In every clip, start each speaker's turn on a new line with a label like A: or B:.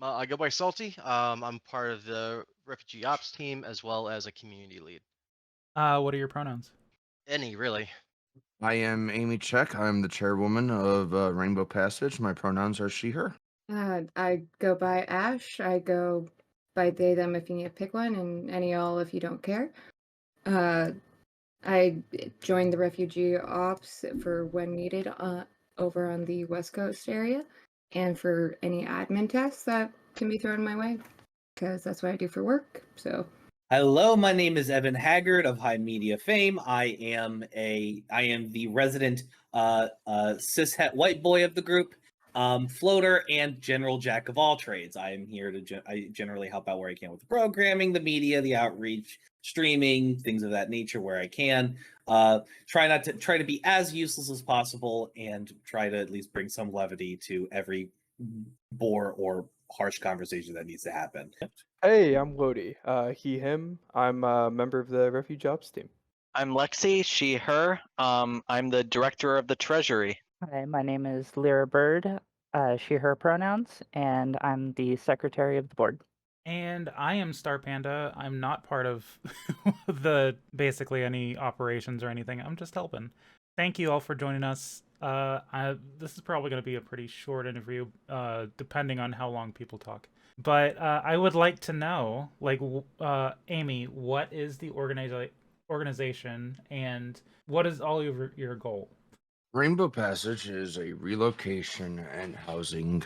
A: I go by Salty. I'm part of the refugee ops team as well as a community lead.
B: What are your pronouns?
A: Any, really.
C: I am Amy Check. I'm the chairwoman of Rainbow Passage. My pronouns are she, her.
D: I go by Ash. I go by they, them if you need to pick one, and any all if you don't care. Uh, I joined the refugee ops for when needed over on the West Coast area, and for any admin tasks that can be thrown my way, because that's what I do for work. So
E: Hello, my name is Evan Haggard of High Media fame. I am the resident cishet white boy of the group, floater and general jack of all trades. I am here to I generally help out where I can with the programming, the media, the outreach, streaming, things of that nature where I can. Try to be as useless as possible and try to at least bring some levity to every bore or harsh conversation that needs to happen.
F: Hey, I'm Lodi. He, him. I'm a member of the Refuge Ops team.
G: I'm Lexi, she, her. I'm the director of the Treasury.
H: Hi, my name is Lyra Bird, she, her pronouns, and I'm the secretary of the board.
B: And I am Star Panda. I'm not part of basically any operations or anything. I'm just helping. Thank you all for joining us. This is probably going to be a pretty short interview, depending on how long people talk. But I would like to know, Amy, what is the organization and what is all your goal?
C: Rainbow Passage is a relocation and housing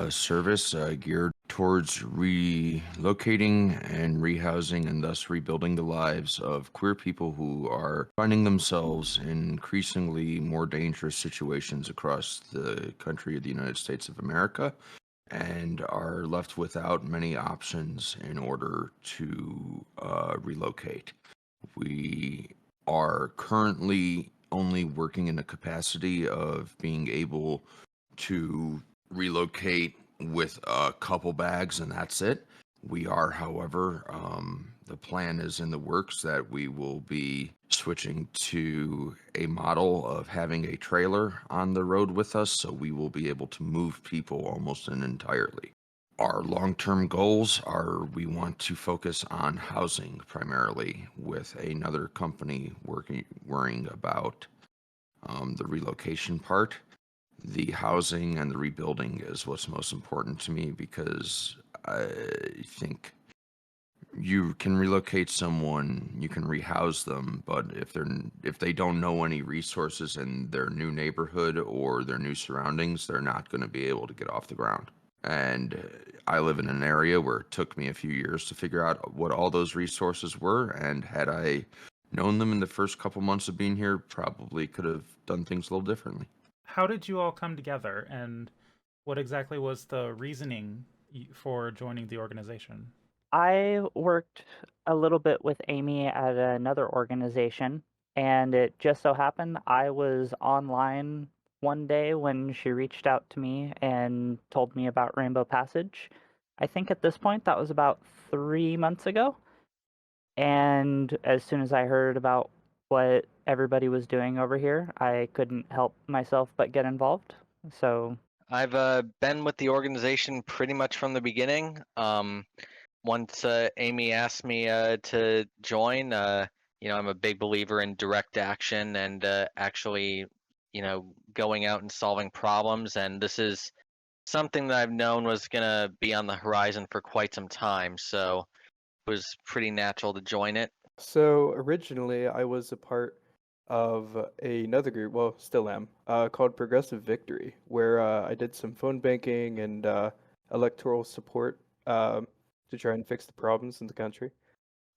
C: service geared towards relocating and rehousing and thus rebuilding the lives of queer people who are finding themselves in increasingly more dangerous situations across the country of the United States of America and are left without many options in order to relocate. We are currently only working in the capacity of being able to relocate with a couple bags and that's it. We are, however, the plan is in the works that we will be switching to a model of having a trailer on the road with us, so we will be able to move people almost entirely. Our long-term goals are we want to focus on housing primarily with another company worrying about the relocation part. The housing and the rebuilding is what's most important to me because I think you can relocate someone, you can rehouse them, but if they don't know any resources in their new neighborhood or their new surroundings, they're not going to be able to get off the ground. And I live in an area where it took me a few years to figure out what all those resources were, and had I known them in the first couple months of being here, probably could have done things a little differently.
B: How did you all come together, and what exactly was the reasoning for joining the organization?
H: I worked a little bit with Amy at another organization, and it just so happened I was online one day when she reached out to me and told me about Rainbow Passage. I think at this point that was about 3 months ago. And as soon as I heard about what everybody was doing over here, I couldn't help myself but get involved. So
G: I've been with the organization pretty much from the beginning. Once Amy asked me to join, I'm a big believer in direct action and actually, going out and solving problems. And this is something that I've known was going to be on the horizon for quite some time. So it was pretty natural to join it.
F: So originally, I was a part of another group, well, still am, called Progressive Victory, where I did some phone banking and electoral support to try and fix the problems in the country.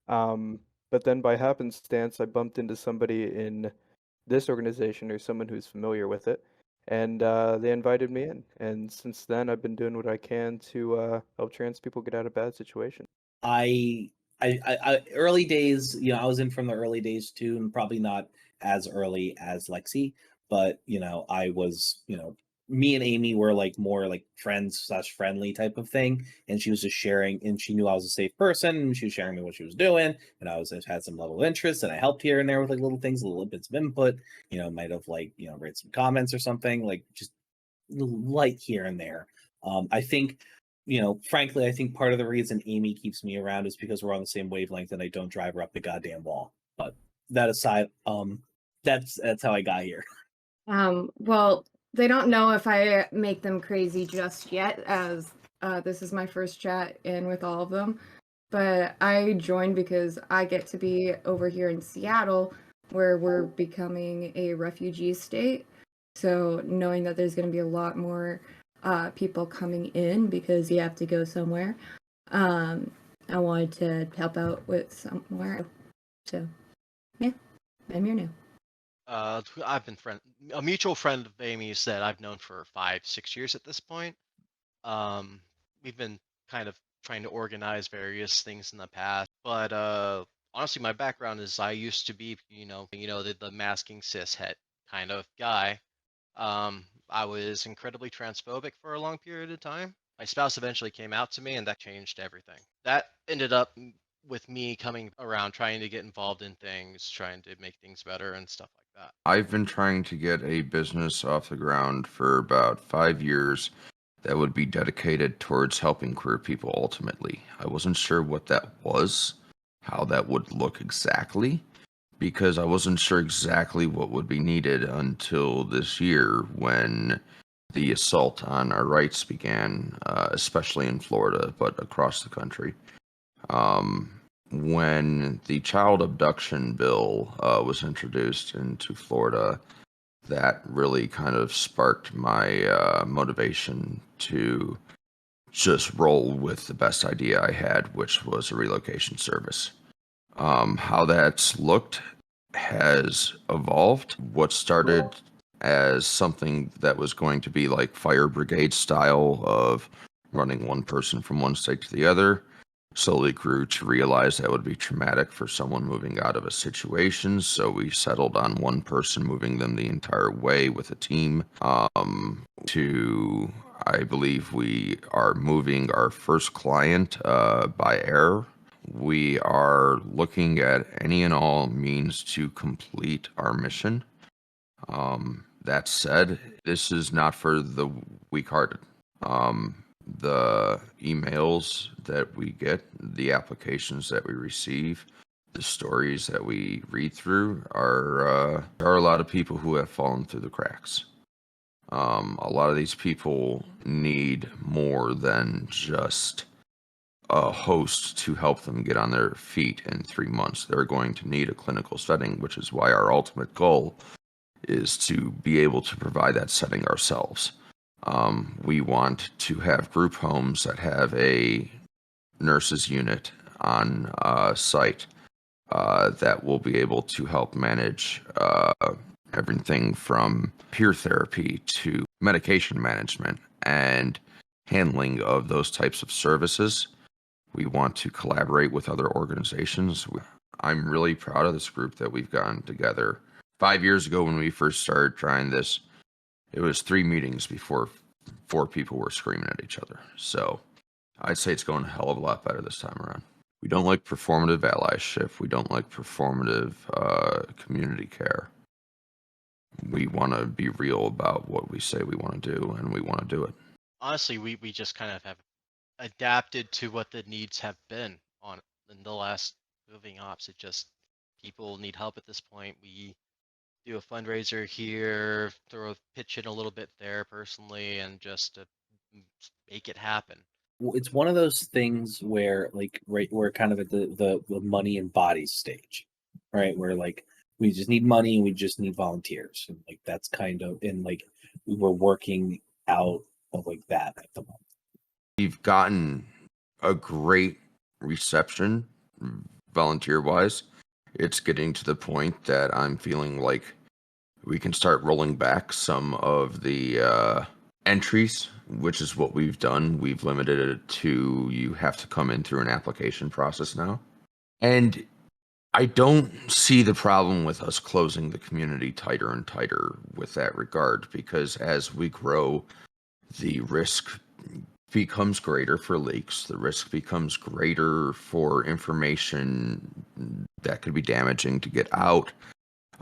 F: But then by happenstance, I bumped into somebody in this organization or someone who's familiar with it, and they invited me in. And since then, I've been doing what I can to help trans people get out of bad situations.
E: Early days, I was in from the early days too, and probably not as early as Lexi, but I was, me and Amy were like more like friends slash friendly type of thing, and she was just sharing, and she knew I was a safe person, and she was sharing me what she was doing, and I had some level of interest, and I helped here and there with like little things, little bits of input, might have like read some comments or something, like just light here and there. I think frankly, I think part of the reason Amy keeps me around is because we're on the same wavelength and I don't drive her up the goddamn wall. But that aside, that's how I got here.
D: Well, they don't know if I make them crazy just yet, as this is my first chat in with all of them. But I joined because I get to be over here in Seattle, where we're becoming a refugee state. So knowing that there's going to be a lot more people coming in because you have to go somewhere, I wanted to help out with somewhere. So, yeah, I'm here now.
A: I've been a mutual friend of Amy's that I've known for 5-6 years at this point. We've been kind of trying to organize various things in the past, but honestly, my background is I used to be, the masking cishet kind of guy. I was incredibly transphobic for a long period of time. My spouse eventually came out to me, and that changed everything. That ended up with me coming around, trying to get involved in things, trying to make things better and stuff like that.
C: I've been trying to get a business off the ground for about 5 years that would be dedicated towards helping queer people ultimately. I wasn't sure what that was, how that would look exactly, because I wasn't sure exactly what would be needed until this year when the assault on our rights began, especially in Florida, but across the country. When the child abduction bill was introduced into Florida, that really kind of sparked my motivation to just roll with the best idea I had, which was a relocation service. How that's looked has evolved. What started as something that was going to be like fire brigade style of running one person from one state to the other slowly grew to realize that would be traumatic for someone moving out of a situation. So we settled on one person moving them the entire way with a team. To, I believe we are moving our first client by air. We are looking at any and all means to complete our mission. That said, this is not for the weak-hearted. The emails that we get, the applications that we receive, the stories that we read through are a lot of people who have fallen through the cracks. A lot of these people need more than just a host to help them get on their feet in 3 months. They're going to need a clinical setting, which is why our ultimate goal is to be able to provide that setting ourselves. We want to have group homes that have a nurses unit on site that will be able to help manage everything from peer therapy to medication management and handling of those types of services. We want to collaborate with other organizations. I'm really proud of this group that we've gotten together. 5 years ago when we first started trying this, it was 3 meetings before 4 people were screaming at each other. So I'd say it's going a hell of a lot better this time around. We don't like performative allyship. We don't like performative community care. We want to be real about what we say we want to do, and we want to do it.
A: Honestly, we just kind of have adapted to what the needs have been on in the last moving ops. It just, people need help at this point. We do a fundraiser here, throw a pitch in a little bit there personally, and just to make it happen.
E: It's one of those things where we're kind of at the money and bodies stage, right? Where like we just need money and we just need volunteers, and like that's kind of, and like we're working out of like that at the moment.
C: We've gotten a great reception volunteer wise. It's getting to the point that I'm feeling like we can start rolling back some of the entries, which is what we've done. We've limited it to you have to come in through an application process now. And I don't see the problem with us closing the community tighter and tighter with that regard, because as we grow, the risk becomes greater for leaks. The risk becomes greater for information that could be damaging to get out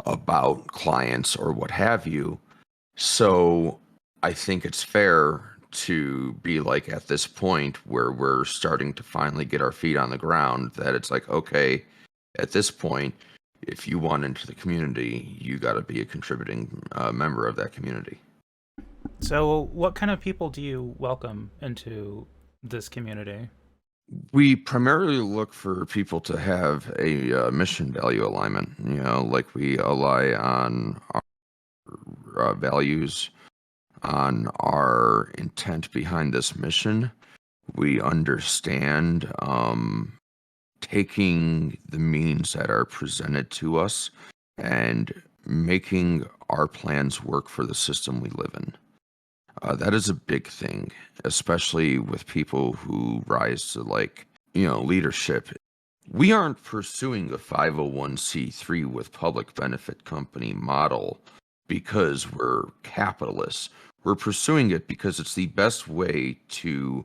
C: about clients or what have you. So I think it's fair to be like at this point where we're starting to finally get our feet on the ground, that it's like, okay, at this point, if you want into the community, you got to be a contributing member of that community.
B: So, what kind of people do you welcome into this community?
C: We primarily look for people to have a mission value alignment. You know, like we rely on our values, on our intent behind this mission. We understand taking the means that are presented to us and making our plans work for the system we live in. That is a big thing, especially with people who rise to leadership. We aren't pursuing a 501c3 with public benefit company model because we're capitalists. We're pursuing it because it's the best way to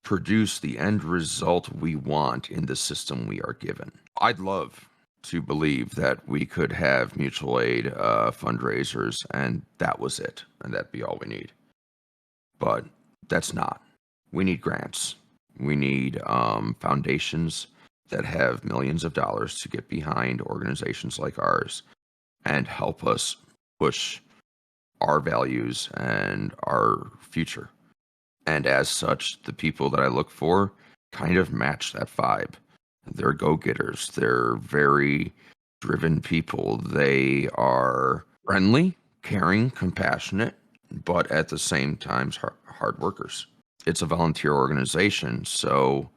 C: produce the end result we want in the system we are given. I'd love to believe that we could have mutual aid fundraisers and that was it, and that'd be all we need. But that's not. We need grants. We need foundations that have millions of dollars to get behind organizations like ours and help us push our values and our future. And as such, the people that I look for kind of match that vibe. They're go-getters. They're very driven people. They are friendly, caring, compassionate, but at the same time, hard workers. It's a volunteer organization, so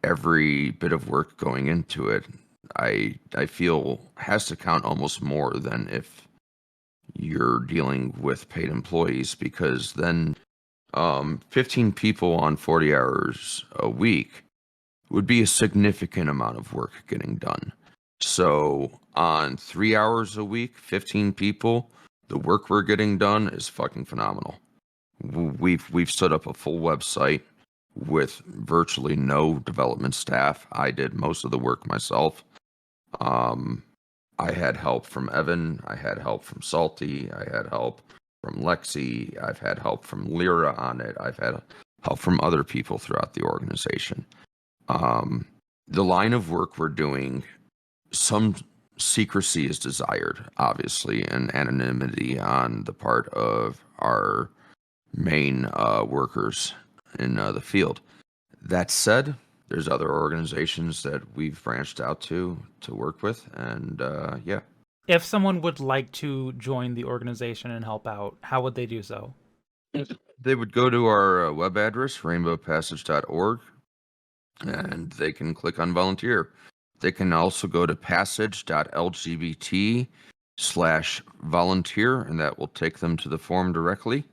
C: every bit of work going into it, I feel has to count almost more than if you're dealing with paid employees, because then 15 people on 40 hours a week would be a significant amount of work getting done. So on 3 hours a week, 15 people, the work we're getting done is fucking phenomenal. We've stood up a full website with virtually no development staff. I did most of the work myself. I had help from Evan. I had help from Salty. I had help from Lexi. I've had help from Lyra on it. I've had help from other people throughout the organization. The line of work we're doing, some secrecy is desired, obviously, and anonymity on the part of our main workers in the field. That said, there's other organizations that we've branched out to work with, and yeah.
B: If someone would like to join the organization and help out, how would they do so?
C: They would go to our web address, rainbowpassage.org, and they can click on volunteer. They can also go to passage.lgbt/volunteer, and that will take them to the form directly.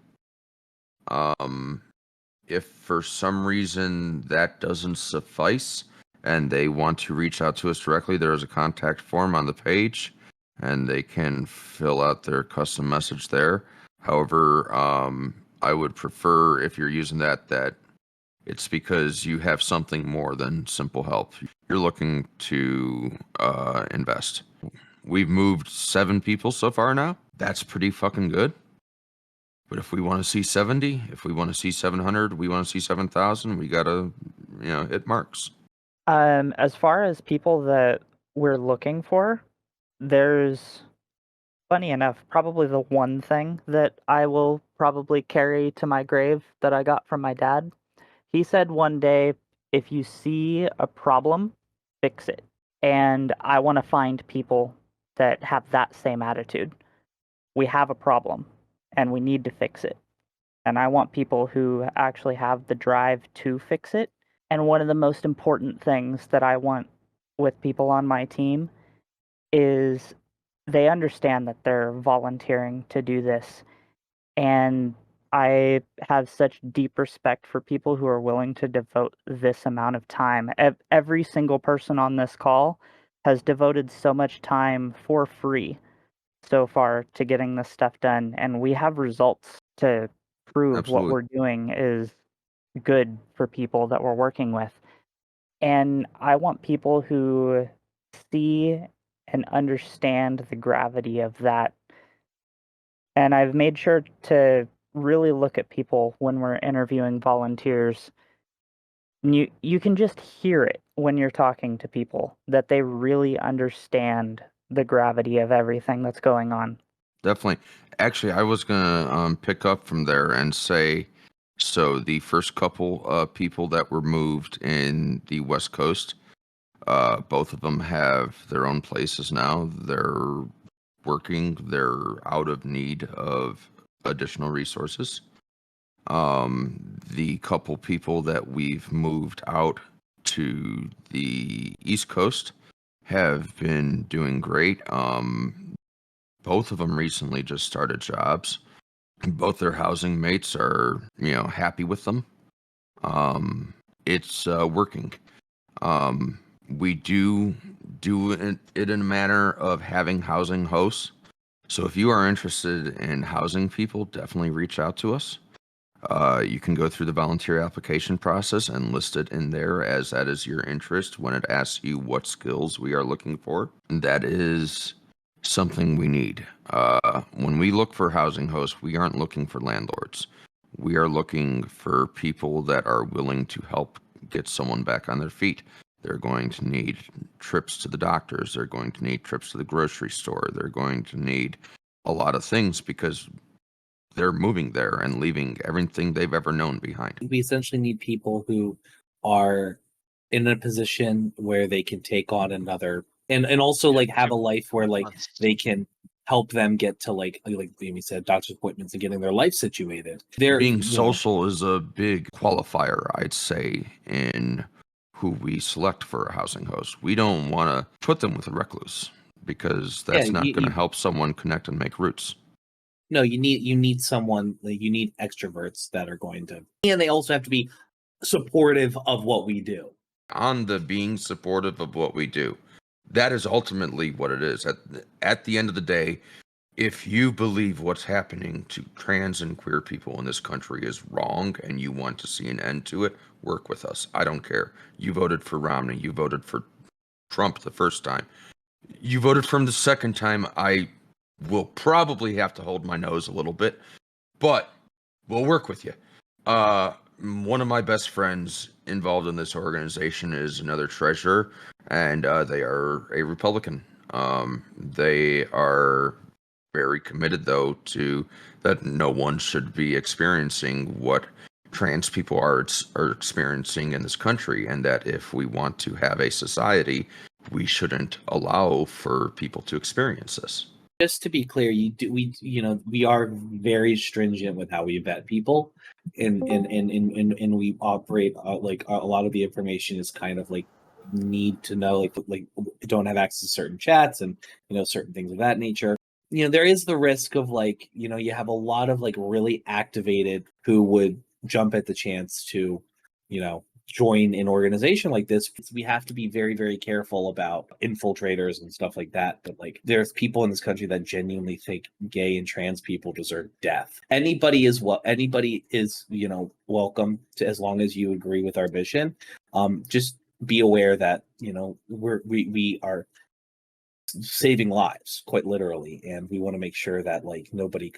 C: If for some reason that doesn't suffice and they want to reach out to us directly, there is a contact form on the page and they can fill out their custom message there. However, I would prefer, if you're using that it's because you have something more than simple help. You're looking to invest. We've moved 7 people so far now. That's pretty fucking good. But if we want to see 70, if we want to see 700, we want to see 7,000, we got to, hit marks.
H: As far as people that we're looking for, there's, funny enough, probably the one thing that I will probably carry to my grave that I got from my dad. He said one day, if you see a problem, fix it. And I want to find people that have that same attitude. We have a problem and we need to fix it. And I want people who actually have the drive to fix it. And one of the most important things that I want with people on my team is they understand that they're volunteering to do this. And I have such deep respect for people who are willing to devote this amount of time. Every single person on this call has devoted so much time for free so far to getting this stuff done, and we have results to prove
C: Absolutely.
H: what we're doing is good for people that we're working with. And I want people who see and understand the gravity of that. And I've made sure to really look at people when we're interviewing volunteers. You can just hear it when you're talking to people that they really understand the gravity of everything that's going on.
C: Definitely. Actually, I was gonna pick up from there and say, so the first couple people that were moved in the West Coast, both of them have their own places now. They're working. They're out of need of additional resources. The couple people that we've moved out to the East Coast have been doing great. Both of them recently just started jobs. Both their housing mates are, happy with them. It's working. We do it in a manner of having housing hosts. So if you are interested in housing people, definitely reach out to us. You can go through the volunteer application process and list it in there as that is your interest when it asks you what skills we are looking for. And that is something we need. When we look for housing hosts, we aren't looking for landlords. We are looking for people that are willing to help get someone back on their feet. They're going to need trips to the doctors. They're going to need trips to the grocery store. They're going to need a lot of things because they're moving there and leaving everything they've ever known behind.
E: We essentially need people who are in a position where they can take on another and also like have a life where like they can help them get to like Amy said, doctor's appointments and getting their life situated.
C: Being social is a big qualifier, I'd say, in who we select for a housing host. We don't want to put them with a recluse because that's not going to help someone connect and make roots.
E: No, you need someone, like you need extroverts that are going to, and they also have to be supportive of what we do.
C: On the being supportive of what we do, that is ultimately what it is. At the end of the day, if you believe what's happening to trans and queer people in this country is wrong and you want to see an end to it, work with us. I don't care. You voted for Romney. You voted for Trump the first time. You voted for him the second time. I will probably have to hold my nose a little bit, but we'll work with you. One of my best friends involved in this organization is another treasurer, and they are a Republican. They are very committed, though, to that no one should be experiencing what trans people are experiencing in this country, and that if we want to have a society, we shouldn't allow for people to experience this.
E: Just to be clear, we are very stringent with how we vet people, and we operate like a lot of the information is kind of like need to know, like don't have access to certain chats and certain things of that nature. There is the risk of like you have a lot of like really activated who would jump at the chance to join an organization like this. We have to be very, very careful about infiltrators and stuff like that. But like there's people in this country that genuinely think gay and trans people deserve death. Anybody is welcome to, as long as you agree with our vision. Just be aware that we are saving lives, quite literally, and we want to make sure that like nobody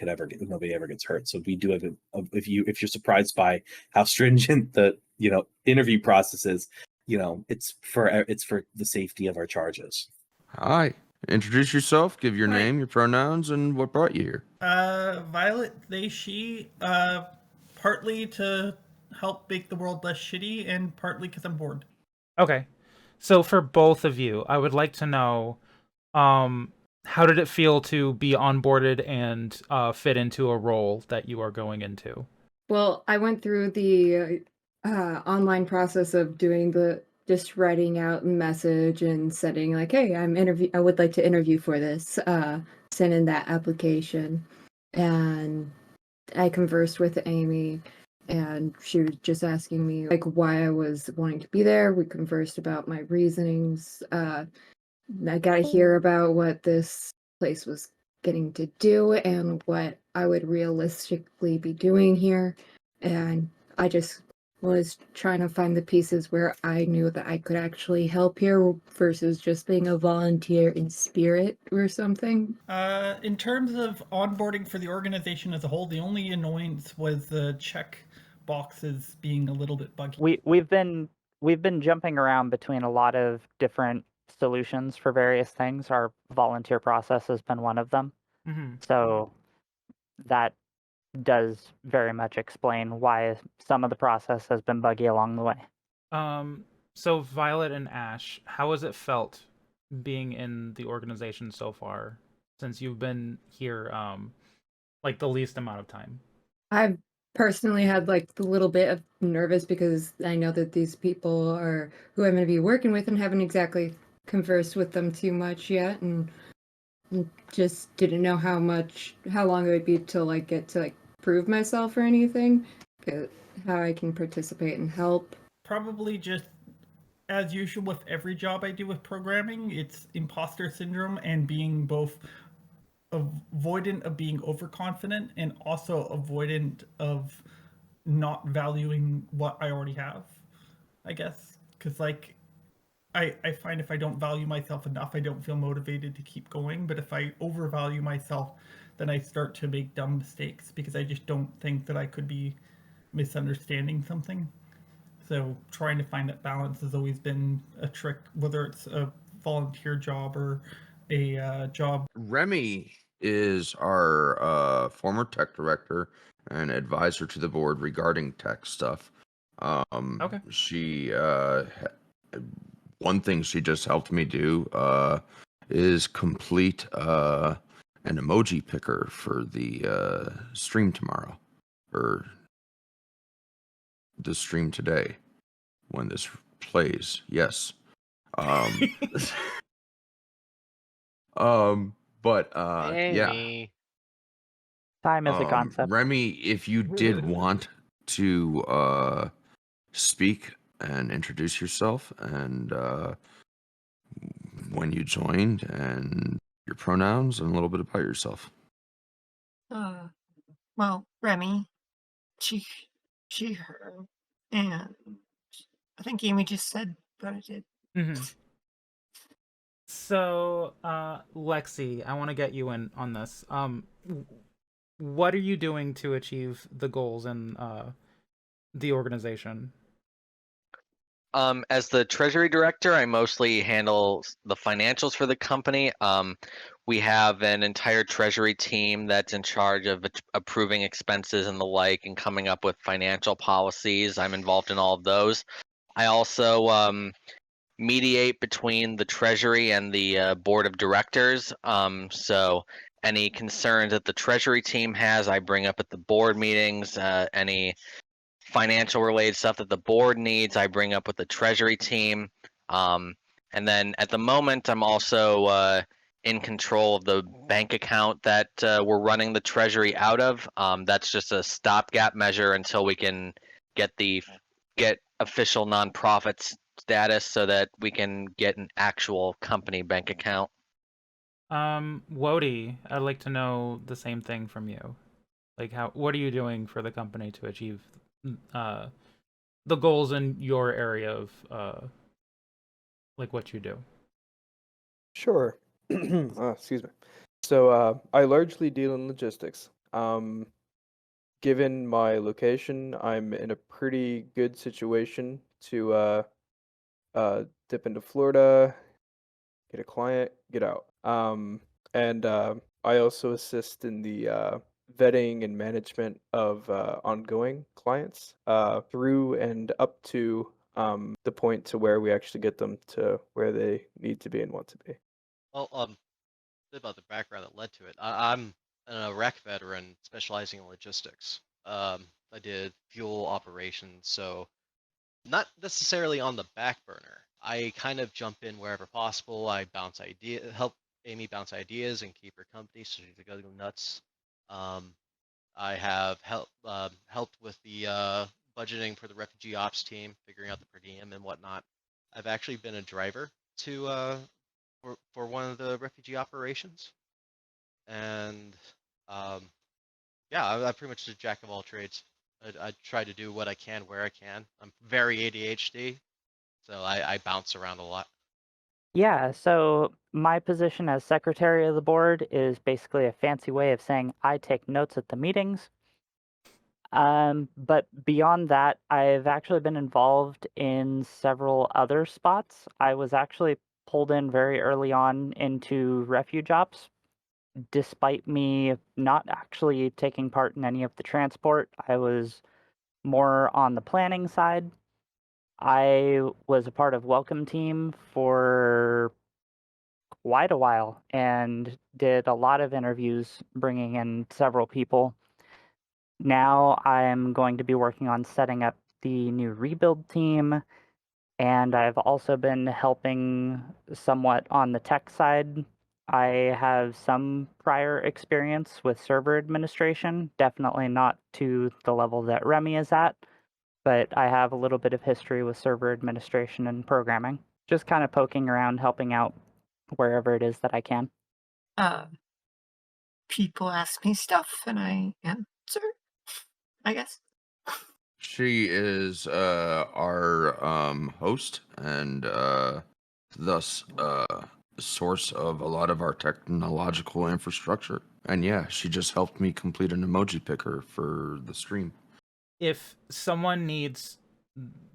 E: ever gets hurt. So we do have if you're surprised by how stringent the interview process is, it's for the safety of our charges.
C: Hi, introduce yourself, give your name, your pronouns, and what brought you here.
I: Violet, they, she, partly to help make the world less shitty and partly because I'm bored.
B: Okay. So for both of you, I would like to know, how did it feel to be onboarded and fit into a role that you are going into?
D: Well, I went through the online process of doing just writing out a message and setting like, hey, I would like to interview for this, send in that application. And I conversed with Amy, and she was just asking me like why I was wanting to be there. We conversed about my reasonings. I got to hear about what this place was getting to do and what I would realistically be doing here. And I just was trying to find the pieces where I knew that I could actually help here versus just being a volunteer in spirit or something.
I: In terms of onboarding for the organization as a whole, the only annoyance was the check boxes being a little bit buggy.
H: We've been jumping around between a lot of different solutions for various things. Our volunteer process has been one of them.
B: Mm-hmm.
H: So that does very much explain why some of the process has been buggy along the way.
B: So Violet and Ash, how has it felt being in the organization so far since you've been here like the least amount of time?
D: I've personally had like a little bit of nervous because I know that these people are who I'm going to be working with and haven't exactly conversed with them too much yet, and just didn't know how long it would be to like get to like prove myself or anything, how I can participate and help.
I: Probably just as usual with every job I do with programming, it's imposter syndrome and being both avoidant of being overconfident and also avoidant of not valuing what I already have, I guess. Because, like, I find if I don't value myself enough, I don't feel motivated to keep going. But if I overvalue myself, then I start to make dumb mistakes because I just don't think that I could be misunderstanding something. So trying to find that balance has always been a trick, whether it's a volunteer job or a job.
C: Remy is our former tech director and advisor to the board regarding tech stuff.
B: Okay.
C: She one thing she just helped me do is complete an emoji picker for the stream tomorrow, or the stream today when this plays. Yes. But yeah.
A: Amy.
H: Time is a concept.
C: Remy, if you did want to speak and introduce yourself and when you joined and your pronouns and a little bit about yourself.
J: Well, Remy, she, her, and I think Amy just said what I did.
B: Mm-hmm. So, Lexi, I want to get you in on this. What are you doing to achieve the goals in the organization?
G: As the treasury director, I mostly handle the financials for the company. We have an entire treasury team that's in charge of approving expenses and the like and coming up with financial policies. I'm involved in all of those. I also mediate between the treasury and the board of directors. So any concerns that the treasury team has, I bring up at the board meetings. Any financial related stuff that the board needs, I bring up with the treasury team. And then at the moment, I'm also in control of the bank account that we're running the treasury out of. That's just a stopgap measure until we can get official nonprofit status so that we can get an actual company bank account.
B: Wody, I'd like to know the same thing from you. Like, what are you doing for the company to achieve the goals in your area of like what you do?
F: Sure. Excuse me. So I largely deal in logistics. Given my location, I'm in a pretty good situation to dip into Florida, get a client, get out. And I also assist in the vetting and management of ongoing clients through and up to the point to where we actually get them to where they need to be and want to be.
A: Well, a bit about the background that led to it. I'm an Iraq veteran specializing in logistics. I did fuel operations, so not necessarily on the back burner. I kind of jump in wherever possible. I help Amy bounce ideas and keep her company so she doesn't go nuts. I have helped with the budgeting for the refugee ops team, figuring out the per diem and whatnot. I've actually been a driver to for one of the refugee operations, and yeah, I'm pretty much a jack of all trades I try to do what I can where I can. I'm very ADHD, so I bounce around a lot.
H: Yeah, so my position as secretary of the board is basically a fancy way of saying I take notes at the meetings. But beyond that, I've actually been involved in several other spots. I was actually pulled in very early on into refuge ops, despite me not actually taking part in any of the transport. I was more on the planning side. I was a part of welcome team for quite a while and did a lot of interviews, bringing in several people. Now I'm going to be working on setting up the new rebuild team, and I've also been helping somewhat on the tech side. I have some prior experience with server administration, definitely not to the level that Remy is at, but I have a little bit of history with server administration and programming. Just kind of poking around, helping out wherever it is that I can.
J: People ask me stuff and I answer, I guess.
C: She is our host and thus source of a lot of our technological infrastructure. And yeah, she just helped me complete an emoji picker for the stream.
B: If someone needs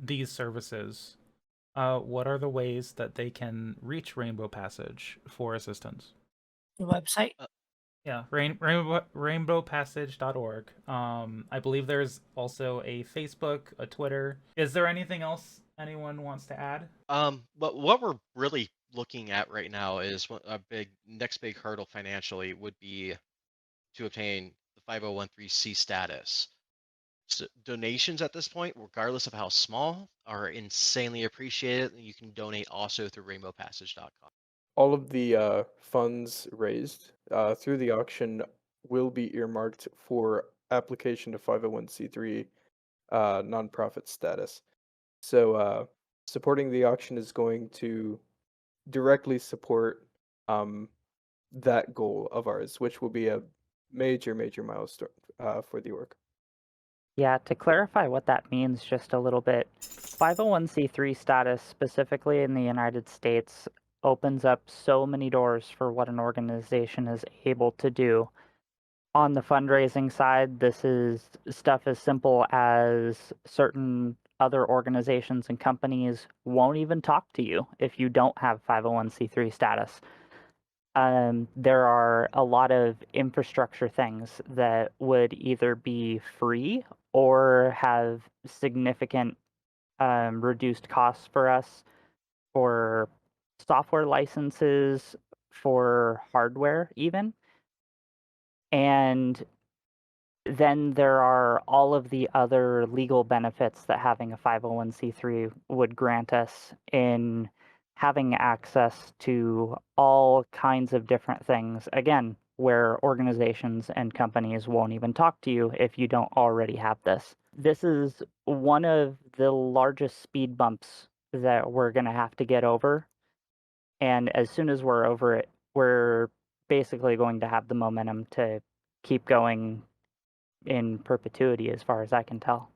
B: these services, what are the ways that they can reach Rainbow Passage for assistance?
J: The website.
B: Yeah, rainbowpassage.org. I believe there's also a Facebook, a Twitter. Is there anything else anyone wants to add?
A: But what we're really looking at right now is a next big hurdle financially would be to obtain the 501(c)(3) status. So donations at this point, regardless of how small, are insanely appreciated. You can donate also through rainbowpassage.com.
F: All of the funds raised through the auction will be earmarked for application to 501c3 nonprofit status. So supporting the auction is going to directly support that goal of ours, which will be a major milestone for the org.
H: Yeah, to clarify what that means just a little bit, 501c3 status, specifically in the United States, opens up so many doors for what an organization is able to do. On the fundraising side, this is stuff as simple as certain other organizations and companies won't even talk to you if you don't have 501c3 status. There are a lot of infrastructure things that would either be free or have significant reduced costs for us for software licenses, for hardware even. And then there are all of the other legal benefits that having a 501c3 would grant us in having access to all kinds of different things, again, where organizations and companies won't even talk to you if you don't already have this. This is one of the largest speed bumps that we're going to have to get over. And as soon as we're over it, we're basically going to have the momentum to keep going in perpetuity as far as I can tell.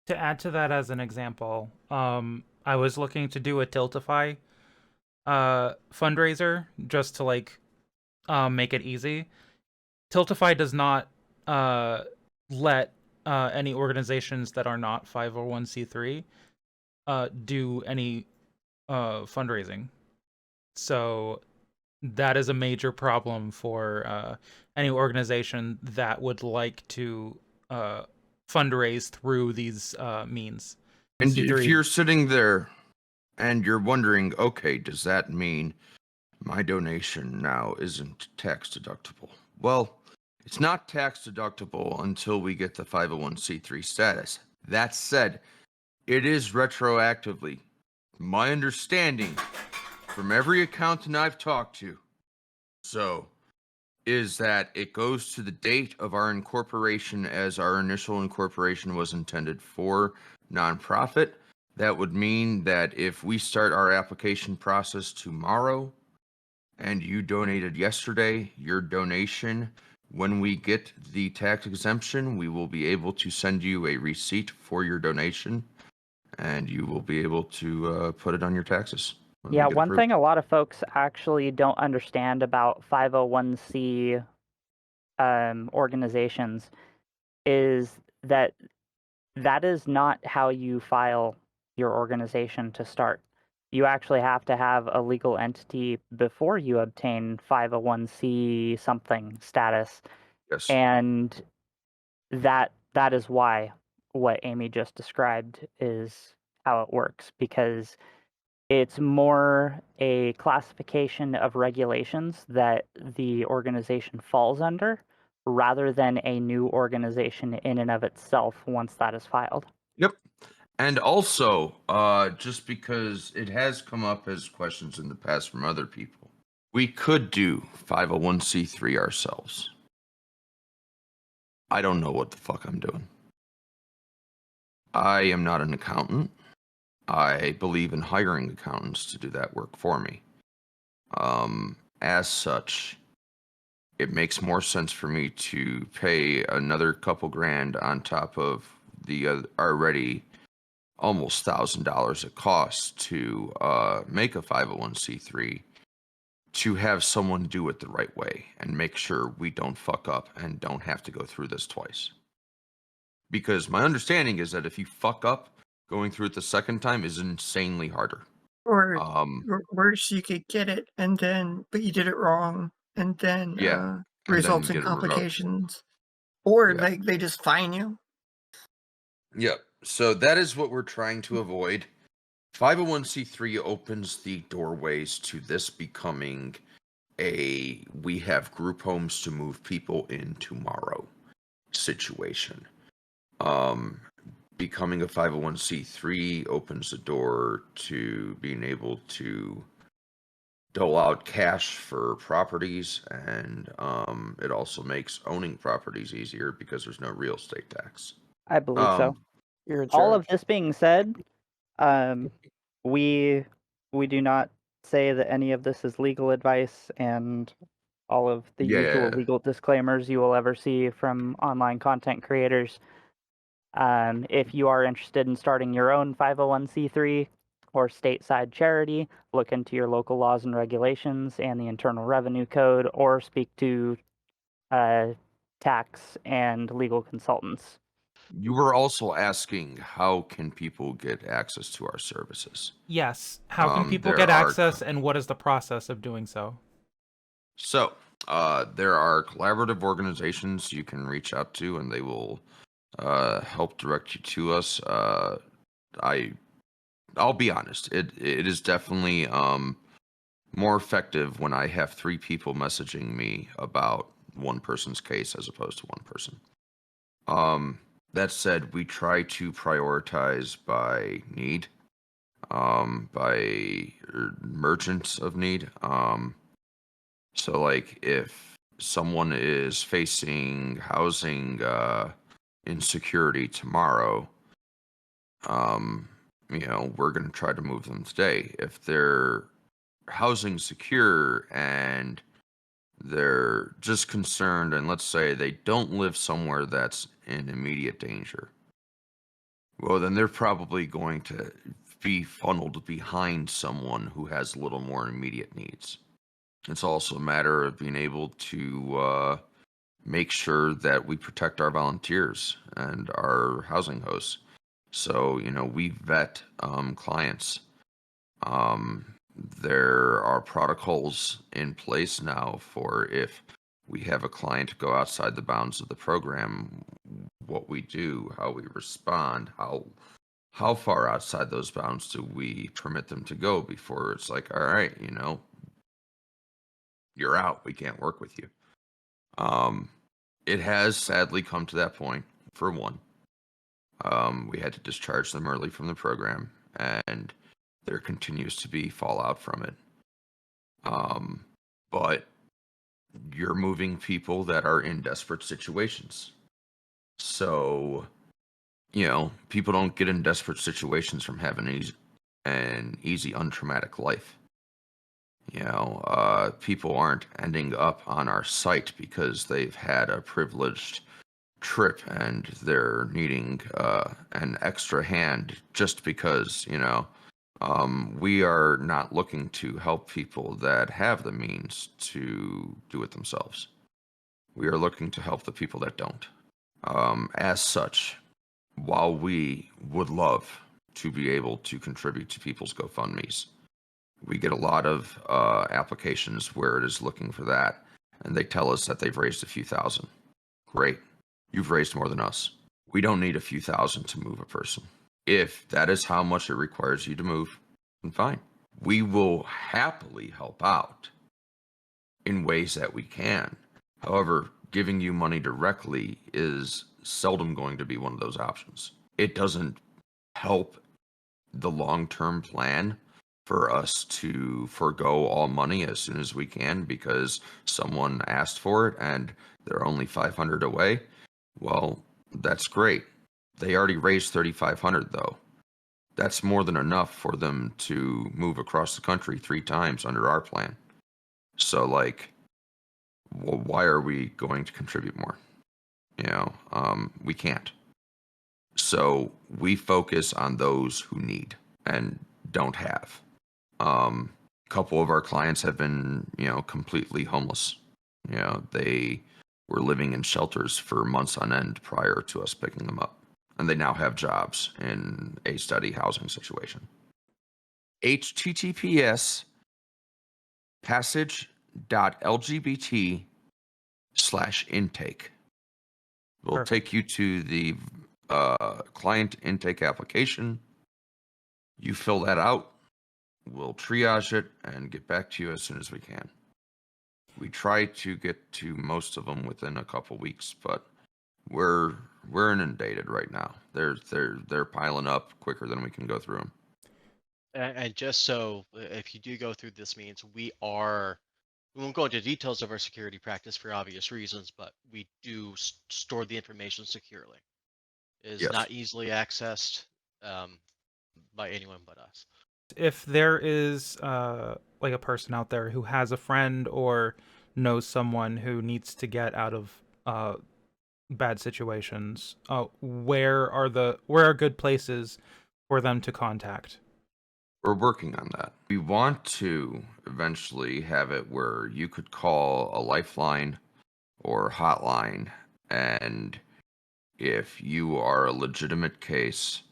B: To add to that as an example, I was looking to do a Tiltify fundraiser just to make it easy. Tiltify does not let any organizations that are not 501c3 do any fundraising. So that is a major problem for any organization that would like to fundraise through these means.
C: And
B: C3.
C: if you're sitting there and you're wondering, okay, does that mean my donation now isn't tax deductible? Well, it's not tax deductible until we get the 501c3 status. That said, it is retroactively. My understanding from every accountant I've talked to, so, is that it goes to the date of our incorporation as our initial incorporation was intended for nonprofit. That would mean that if we start our application process tomorrow and you donated yesterday, your donation When we get the tax exemption, we will be able to send you a receipt for your donation, and you will be able to put it on your taxes. when we
H: Yeah,
C: get
H: one
C: approved.
H: thing a lot of folks actually don't understand about 501c organizations is that that is not how you file your organization to start. You actually have to have a legal entity before you obtain 501c something status,
C: Yes.
H: and that is why what Amy just described is how it works, because it's more a classification of regulations that the organization falls under rather than a new organization in and of itself once that is filed.
C: Yep. And also, just because it has come up as questions in the past from other people, we could do 501c3 ourselves. I don't know what the fuck I'm doing. I am not an accountant. I believe in hiring accountants to do that work for me. As such, it makes more sense for me to pay another couple grand on top of the already almost $1,000 it costs to make a 501c3, to have someone do it the right way and make sure we don't fuck up and don't have to go through this twice. Because my understanding is that if you fuck up, going through it the second time is insanely harder.
J: Or worse, you could get it and then, but you did it wrong, and then
C: Yeah, and
J: results
C: then
J: in
C: get it revoked.
J: complications. Or
C: Yeah.
J: they just fine you.
C: Yep. So that is what we're trying to avoid. 501c3 opens the doorways to this becoming a we have group homes to move people in tomorrow situation. Becoming a 501c3 opens the door to being able to dole out cash for properties, and it also makes owning properties easier because there's no real estate tax.
H: I believe so.
F: You're in
H: All of
F: charge.
H: this being said, we do not say that any of this is legal advice, and all of the usual
C: Yeah.
H: legal disclaimers you will ever see from online content creators. If you are interested in starting your own 501c3 or stateside charity, look into your local laws and regulations and the Internal Revenue Code, or speak to tax and legal consultants.
C: You were also asking how can people get access to our services?
B: Yes. How can people
C: there
B: get
C: are
B: access, and what is the process of doing so?
C: So, there are collaborative organizations you can reach out to, and they will help direct you to us. I'll be honest, it is definitely more effective when I have 3 people messaging me about one person's case as opposed to one person. That said, we try to prioritize by need, by merchants of need. So, like, if someone is facing housing insecurity tomorrow, we're going to try to move them today. If they're housing secure and they're just concerned, and let's say they don't live somewhere that's in immediate danger, well, then they're probably going to be funneled behind someone who has a little more immediate needs. It's also a matter of being able to make sure that we protect our volunteers and our housing hosts. So, we vet clients. There are protocols in place now for if we have a client go outside the bounds of the program, what we do, how we respond, how far outside those bounds do we permit them to go before it's like, all right, you're out. We can't work with you. It has sadly come to that point. For one, we had to discharge them early from the program, and there continues to be fallout from it. But you're moving people that are in desperate situations. So, people don't get in desperate situations from having an easy, untraumatic life. People aren't ending up on our site because they've had a privileged trip and they're needing an extra hand just because, we are not looking to help people that have the means to do it themselves. We are looking to help the people that don't. As such, while we would love to be able to contribute to people's GoFundMes, we get a lot of applications where it is looking for that, and they tell us that they've raised a few thousand. Great. You've raised more than us. We don't need a few thousand to move a person. If that is how much it requires you to move, then fine. We will happily help out in ways that we can. However, giving you money directly is seldom going to be one of those options. It doesn't help the long-term plan for us to forego all money as soon as we can because someone asked for it and they're only 500 away. Well, that's great. They already raised 3,500 though. That's more than enough for them to move across the country 3 times under our plan. So why are we going to contribute more? We can't. So we focus on those who need and don't have. A couple of our clients have been, completely homeless. They were living in shelters for months on end prior to us picking them up. And they now have jobs in a steady housing situation. https Passage.lgbt/intake will
B: Perfect.
C: take you to the client intake application. You fill that out. We'll triage it and get back to you as soon as we can. We try to get to most of them within a couple weeks, but we're inundated right now. They're piling up quicker than we can go through them.
A: And just so if you do go through this means we won't go into details of our security practice for obvious reasons, but we do store the information securely. It is
C: Yes.
A: not easily accessed by anyone but us.
B: If there is like a person out there who has a friend or knows someone who needs to get out of bad situations, where are good places for them to contact?
C: We're working on that. We want to eventually have it where you could call a lifeline or hotline, and if you are a legitimate case,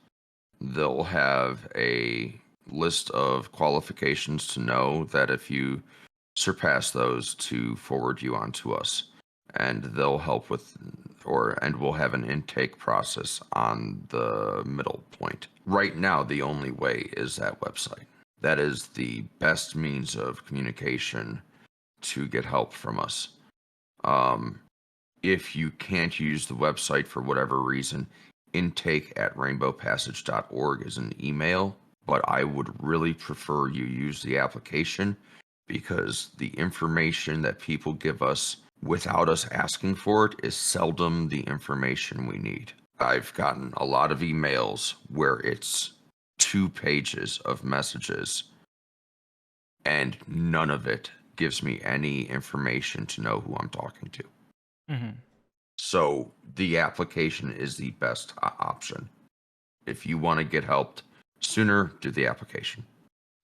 C: they'll have a list of qualifications to know that if you surpass those, to forward you on to us, and they'll help with and we'll have an intake process on the middle point. Right now, the only way is that website. That is the best means of communication to get help from us. If you can't use the website for whatever reason, intake@rainbowpassage.org is an email, but I would really prefer you use the application because the information that people give us without us asking for it is seldom the information we need. I've gotten a lot of emails where it's 2 pages of messages and none of it gives me any information to know who I'm talking to.
B: Mm-hmm.
C: So the application is the best option. If you want to get helped sooner, do the application.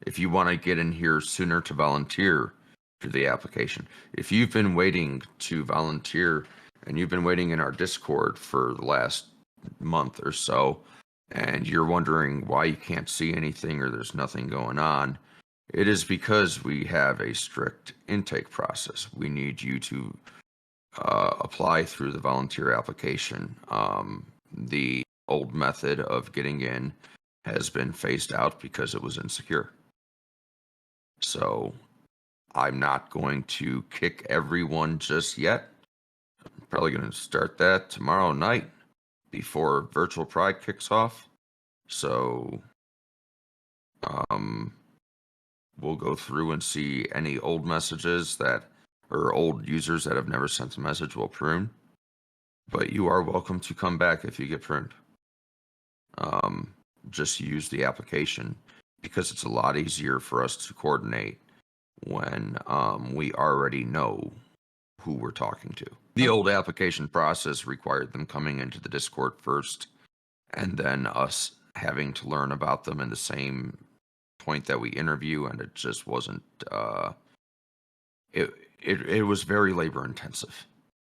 C: If you want to get in here sooner to volunteer, do the application. If you've been waiting to volunteer and you've been waiting in our Discord for the last month or so, and you're wondering why you can't see anything or there's nothing going on, it is because we have a strict intake process. We need you to apply through the volunteer application. The old method of getting in has been phased out because it was insecure. So I'm not going to kick everyone just yet. I'm probably going to start that tomorrow night before Virtual Pride kicks off. So we'll go through and see any old messages or old users that have never sent a message will prune. But you are welcome to come back if you get pruned. Just use the application because it's a lot easier for us to coordinate when we already know who we're talking to. The old application process required them coming into the Discord first, and then us having to learn about them in the same point that we interview, and it just wasn't. It was very labor intensive.